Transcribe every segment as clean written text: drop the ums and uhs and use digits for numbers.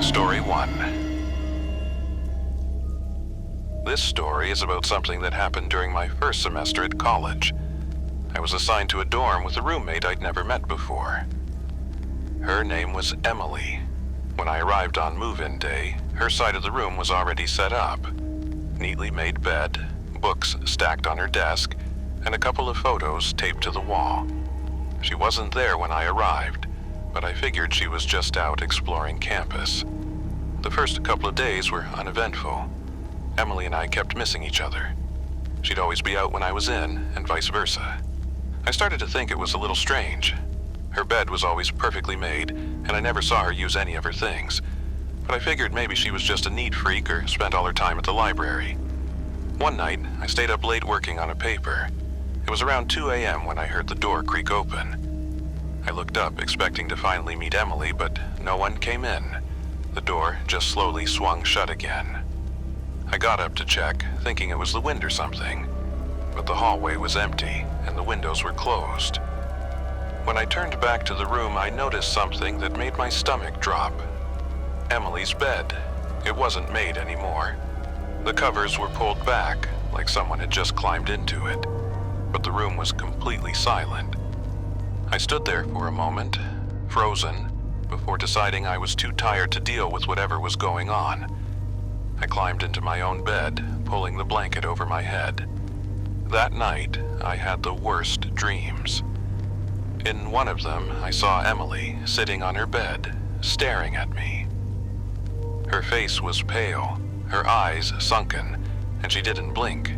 Story 1. This story is about something that happened during my first semester at college. I was assigned to a dorm with a roommate I'd never met before. Her name was Emily. When I arrived on move-in day, her side of the room was already set up. Neatly made bed, books stacked on her desk, and a couple of photos taped to the wall. She wasn't there when I arrived, but I figured she was just out exploring campus. The first couple of days were uneventful. Emily and I kept missing each other. She'd always be out when I was in, and vice versa. I started to think it was a little strange. Her bed was always perfectly made, and I never saw her use any of her things. But I figured maybe she was just a neat freak or spent all her time at the library. One night, I stayed up late working on a paper. It was around 2 a.m. when I heard the door creak open. I looked up, expecting to finally meet Emily, but no one came in. The door just slowly swung shut again. I got up to check, thinking it was the wind or something. But the hallway was empty, and the windows were closed. When I turned back to the room, I noticed something that made my stomach drop. Emily's bed. It wasn't made anymore. The covers were pulled back, like someone had just climbed into it. But the room was completely silent. I stood there for a moment, frozen, before deciding I was too tired to deal with whatever was going on. I climbed into my own bed, pulling the blanket over my head. That night, I had the worst dreams. In one of them, I saw Emily sitting on her bed, staring at me. Her face was pale, her eyes sunken, and she didn't blink.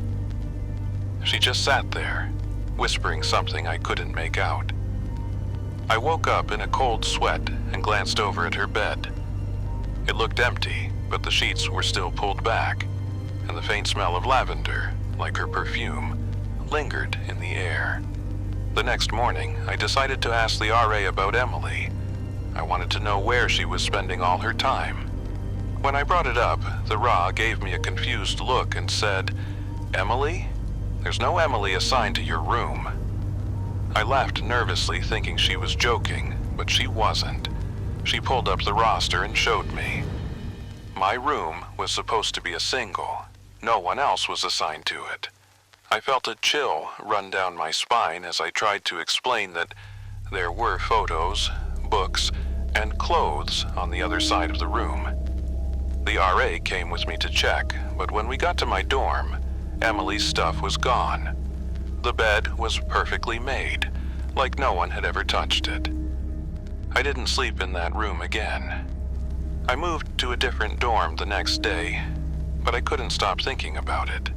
She just sat there, whispering something I couldn't make out. I woke up in a cold sweat and glanced over at her bed. It looked empty, but the sheets were still pulled back, and the faint smell of lavender, like her perfume, lingered in the air. The next morning, I decided to ask the RA about Emily. I wanted to know where she was spending all her time. When I brought it up, the RA gave me a confused look and said, "Emily? There's no Emily assigned to your room." I laughed nervously, thinking she was joking, but she wasn't. She pulled up the roster and showed me. My room was supposed to be a single. No one else was assigned to it. I felt a chill run down my spine as I tried to explain that there were photos, books, and clothes on the other side of the room. The RA came with me to check, but when we got to my dorm, Emily's stuff was gone. The bed was perfectly made, like no one had ever touched it. I didn't sleep in that room again. I moved to a different dorm the next day, but I couldn't stop thinking about it.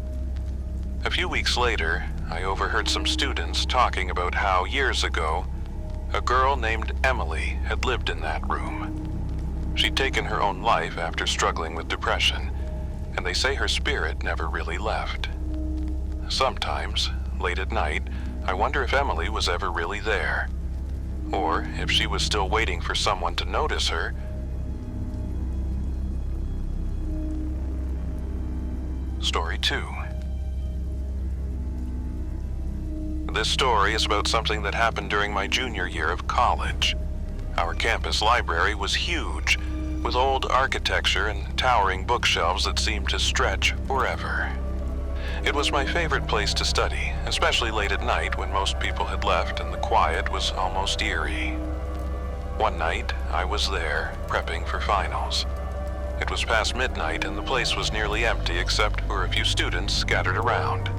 A few weeks later, I overheard some students talking about how years ago, a girl named Emily had lived in that room. She'd taken her own life after struggling with depression, and they say her spirit never really left. Sometimes, late at night, I wonder if Emily was ever really there, or if she was still waiting for someone to notice her. Story 2. This story is about something that happened during my junior year of college. Our campus library was huge, with old architecture and towering bookshelves that seemed to stretch forever. It was my favorite place to study, especially late at night when most people had left and the quiet was almost eerie. One night, I was there, prepping for finals. It was past midnight and the place was nearly empty except for a few students scattered around.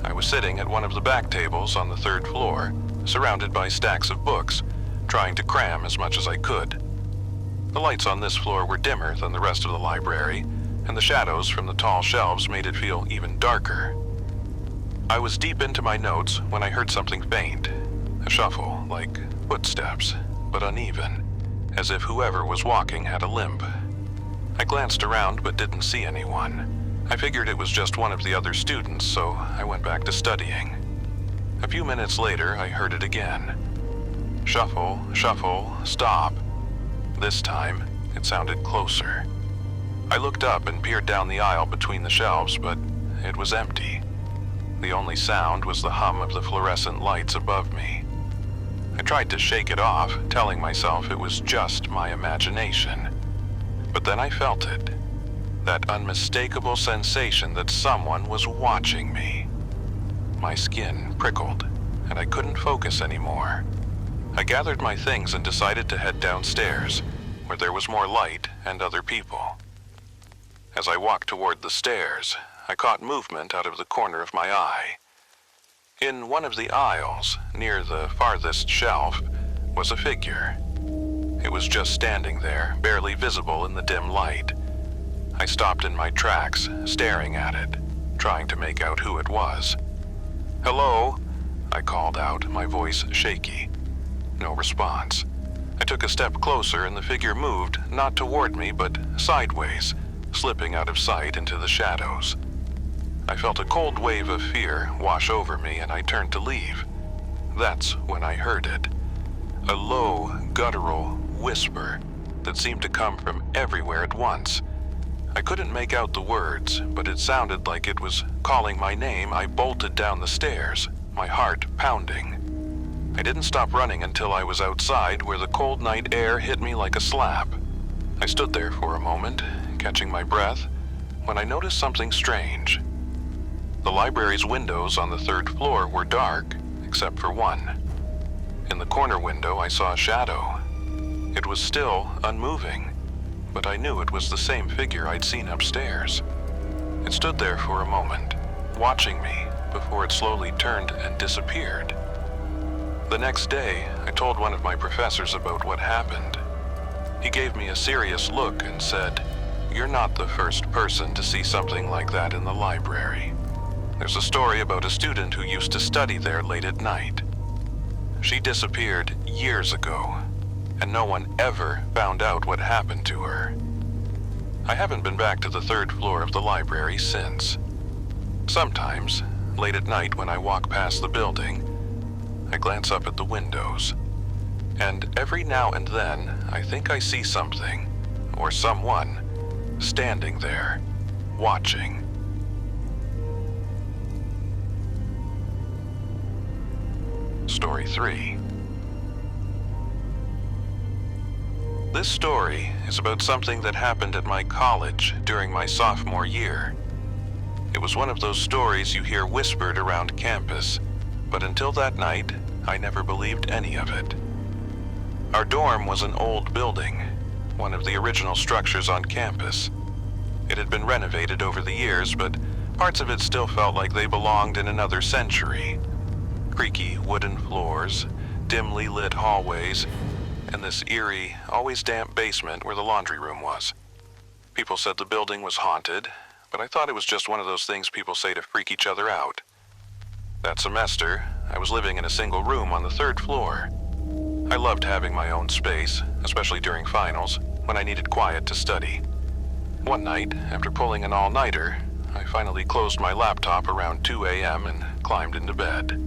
I was sitting at one of the back tables on the third floor, surrounded by stacks of books, trying to cram as much as I could. The lights on this floor were dimmer than the rest of the library, and the shadows from the tall shelves made it feel even darker. I was deep into my notes when I heard something faint, a shuffle, like footsteps, but uneven, as if whoever was walking had a limp. I glanced around but didn't see anyone. I figured it was just one of the other students, so I went back to studying. A few minutes later, I heard it again. Shuffle, shuffle, stop. This time, it sounded closer. I looked up and peered down the aisle between the shelves, but it was empty. The only sound was the hum of the fluorescent lights above me. I tried to shake it off, telling myself it was just my imagination. But then I felt it. That unmistakable sensation that someone was watching me. My skin prickled, and I couldn't focus anymore. I gathered my things and decided to head downstairs, where there was more light and other people. As I walked toward the stairs, I caught movement out of the corner of my eye. In one of the aisles, near the farthest shelf, was a figure. It was just standing there, barely visible in the dim light. I stopped in my tracks, staring at it, trying to make out who it was. "Hello?" I called out, my voice shaky. No response. I took a step closer and the figure moved, not toward me, but sideways, slipping out of sight into the shadows. I felt a cold wave of fear wash over me and I turned to leave. That's when I heard it. A low, guttural whisper that seemed to come from everywhere at once. I couldn't make out the words, but it sounded like it was calling my name. I bolted down the stairs, my heart pounding. I didn't stop running until I was outside, where the cold night air hit me like a slap. I stood there for a moment, catching my breath, when I noticed something strange. The library's windows on the third floor were dark, except for one. In the corner window, I saw a shadow. It was still unmoving, but I knew it was the same figure I'd seen upstairs. It stood there for a moment, watching me, before it slowly turned and disappeared. The next day, I told one of my professors about what happened. He gave me a serious look and said, "You're not the first person to see something like that in the library. There's a story about a student who used to study there late at night. She disappeared years ago, and no one ever found out what happened to her." I haven't been back to the third floor of the library since. Sometimes, late at night when I walk past the building, I glance up at the windows, and every now and then I think I see something, or someone, standing there, watching. Story 3. This story is about something that happened at my college during my sophomore year. It was one of those stories you hear whispered around campus, but until that night, I never believed any of it. Our dorm was an old building, one of the original structures on campus. It had been renovated over the years, but parts of it still felt like they belonged in another century. Creaky wooden floors, dimly lit hallways, and this eerie, always damp basement where the laundry room was. People said the building was haunted, but I thought it was just one of those things people say to freak each other out. That semester, I was living in a single room on the third floor. I loved having my own space, especially during finals, when I needed quiet to study. One night, after pulling an all-nighter, I finally closed my laptop around 2 a.m. and climbed into bed.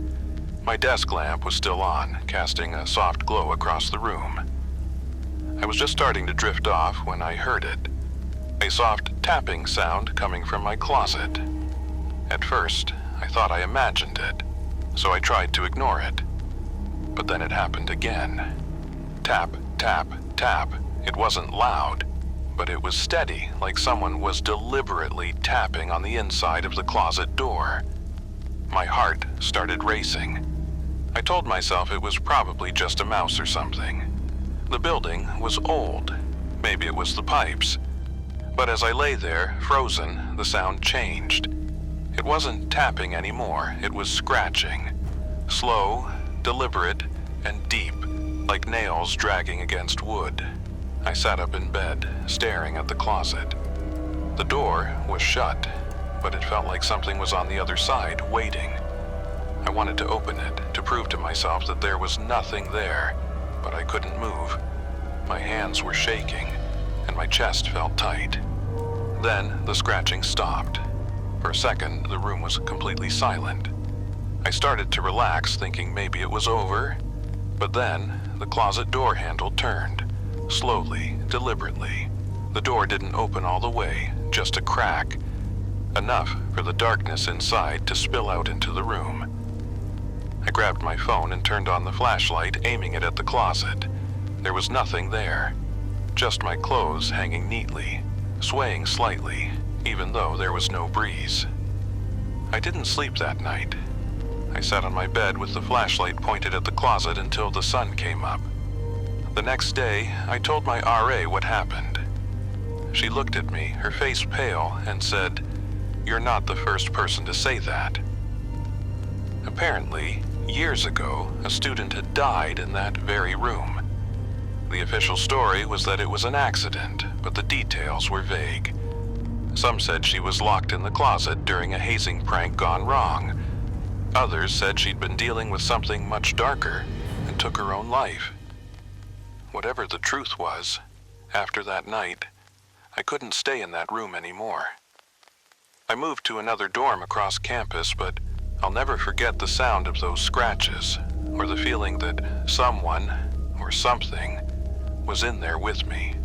My desk lamp was still on, casting a soft glow across the room. I was just starting to drift off when I heard it. A soft tapping sound coming from my closet. At first, I thought I imagined it, so I tried to ignore it. But then it happened again. Tap, tap, tap. It wasn't loud, but it was steady, like someone was deliberately tapping on the inside of the closet door. My heart started racing. I told myself it was probably just a mouse or something. The building was old. Maybe it was the pipes. But as I lay there, frozen, the sound changed. It wasn't tapping anymore. It was scratching. Slow, deliberate, and deep, like nails dragging against wood. I sat up in bed, staring at the closet. The door was shut, but it felt like something was on the other side, waiting. I wanted to open it, to prove to myself that there was nothing there, but I couldn't move. My hands were shaking, and my chest felt tight. Then the scratching stopped. For a second, the room was completely silent. I started to relax, thinking maybe it was over, but then the closet door handle turned, slowly, deliberately. The door didn't open all the way, just a crack, enough for the darkness inside to spill out into the room. I grabbed my phone and turned on the flashlight, aiming it at the closet. There was nothing there, just my clothes hanging neatly, swaying slightly, even though there was no breeze. I didn't sleep that night. I sat on my bed with the flashlight pointed at the closet until the sun came up. The next day, I told my RA what happened. She looked at me, her face pale, and said, "You're not the first person to say that." Apparently, years ago, a student had died in that very room. The official story was that it was an accident, but the details were vague. Some said she was locked in the closet during a hazing prank gone wrong. Others said she'd been dealing with something much darker and took her own life. Whatever the truth was, after that night, I couldn't stay in that room anymore. I moved to another dorm across campus, but I'll never forget the sound of those scratches, or the feeling that someone, or something, was in there with me.